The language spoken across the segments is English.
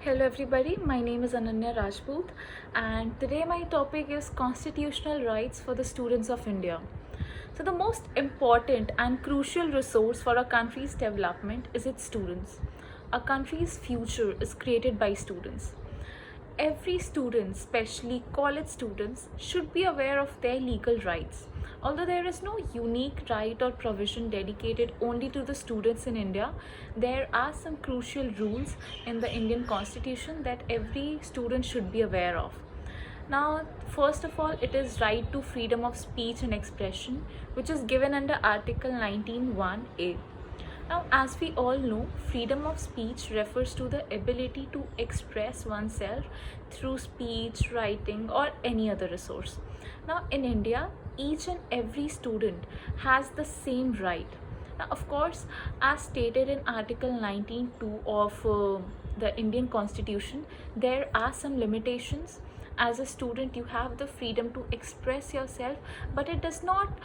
Hello everybody, my name is Ananya Rajput and today my topic is constitutional rights for the students of India. So the most important and crucial resource for a country's development is its students. A country's future is created by students. Every student, especially college students, should be aware of their legal rights. Although there is no unique right or provision dedicated only to the students in India, there are some crucial rules in the Indian Constitution that every student should be aware of. Now, first of all, it is right to freedom of speech and expression, which is given under Article 19(1)(a). Now, as we all know, freedom of speech refers to the ability to express oneself through speech, writing, or any other resource. Now, in India, each and every student has the same right. Now, of course, as stated in Article 19(2) of the Indian Constitution, there are some limitations. As a student, you have the freedom to express yourself, but it does not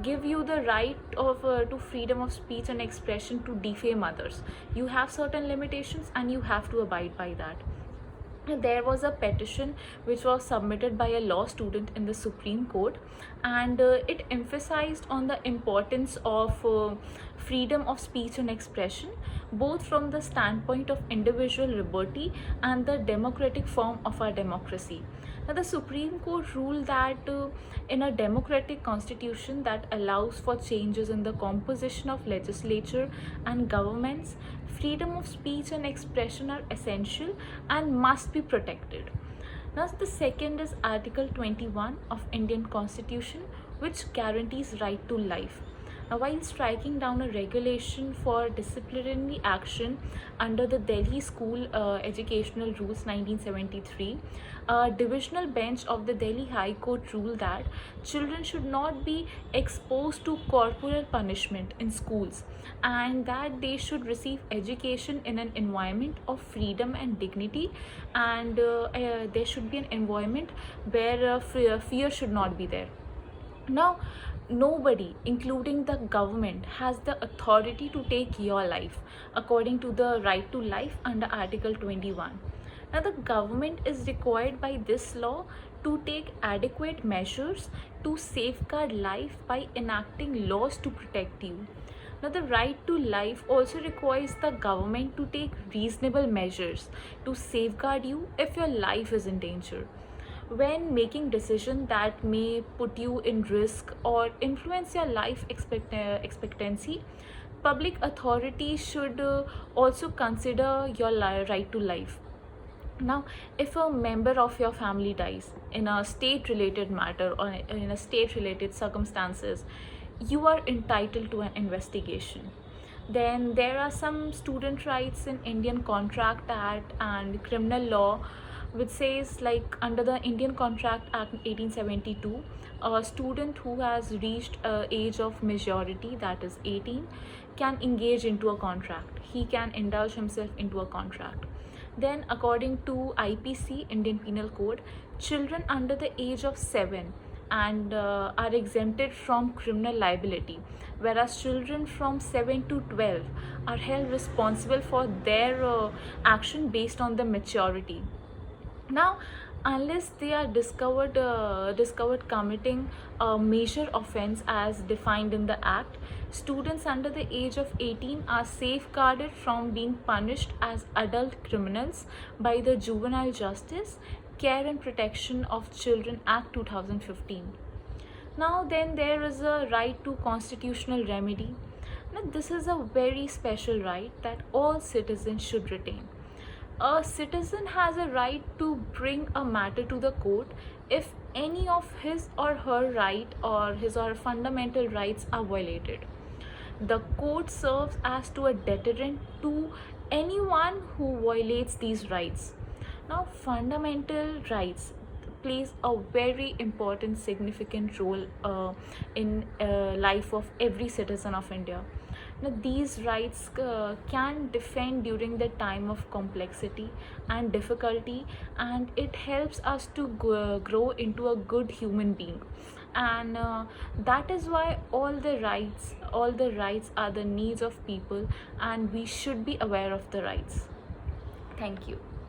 give you the right of to freedom of speech and expression to defame others. You have certain limitations and you have to abide by that. There was a petition which was submitted by a law student in the Supreme Court, and it emphasized on the importance of freedom of speech and expression, both from the standpoint of individual liberty and the democratic form of our democracy. Now, the Supreme Court ruled that in a democratic constitution that allows for changes in the composition of legislature and governments, freedom of speech and expression are essential and must be protected. Now, the second is Article 21 of Indian Constitution, which guarantees right to life. Now, while striking down a regulation for disciplinary action under the Delhi School Educational Rules 1973, a divisional bench of the Delhi High Court ruled that children should not be exposed to corporal punishment in schools and that they should receive education in an environment of freedom and dignity, and there should be an environment where fear should not be there. Now, nobody, including the government, has the authority to take your life according to the right to life under Article 21. Now, the government is required by this law to take adequate measures to safeguard life by enacting laws to protect you. Now, the right to life also requires the government to take reasonable measures to safeguard you if your life is in danger. When making decisions that may put you in risk or influence your life expectancy, public authorities should also consider your right to life. Now, if a member of your family dies in a state related matter or in a state related circumstances, you are entitled to an investigation. Then there are some student rights in Indian Contract Act and criminal law, which says, like, under the Indian Contract Act 1872, a student who has reached age of majority, that is 18, can engage into a contract. He can indulge himself into a contract. Then, according to IPC, Indian Penal Code, children under the age of 7 and are exempted from criminal liability, whereas children from 7 to 12 are held responsible for their action based on the maturity. Now, unless they are discovered committing a major offense as defined in the act, students under the age of 18 are safeguarded from being punished as adult criminals by the Juvenile Justice Care and Protection of Children Act 2015. Now, then there is a right to constitutional remedy. Now, this is a very special right that all citizens should retain. A citizen has a right to bring a matter to the court if any of his or her right or his or her fundamental rights are violated. The court serves as to a deterrent to anyone who violates these rights. Now, fundamental rights plays a very important significant role in life of every citizen of India. Now, these rights can defend during the time of complexity and difficulty, and it helps us to grow into a good human being. And that is why all the rights are the needs of people, and we should be aware of the rights. Thank you.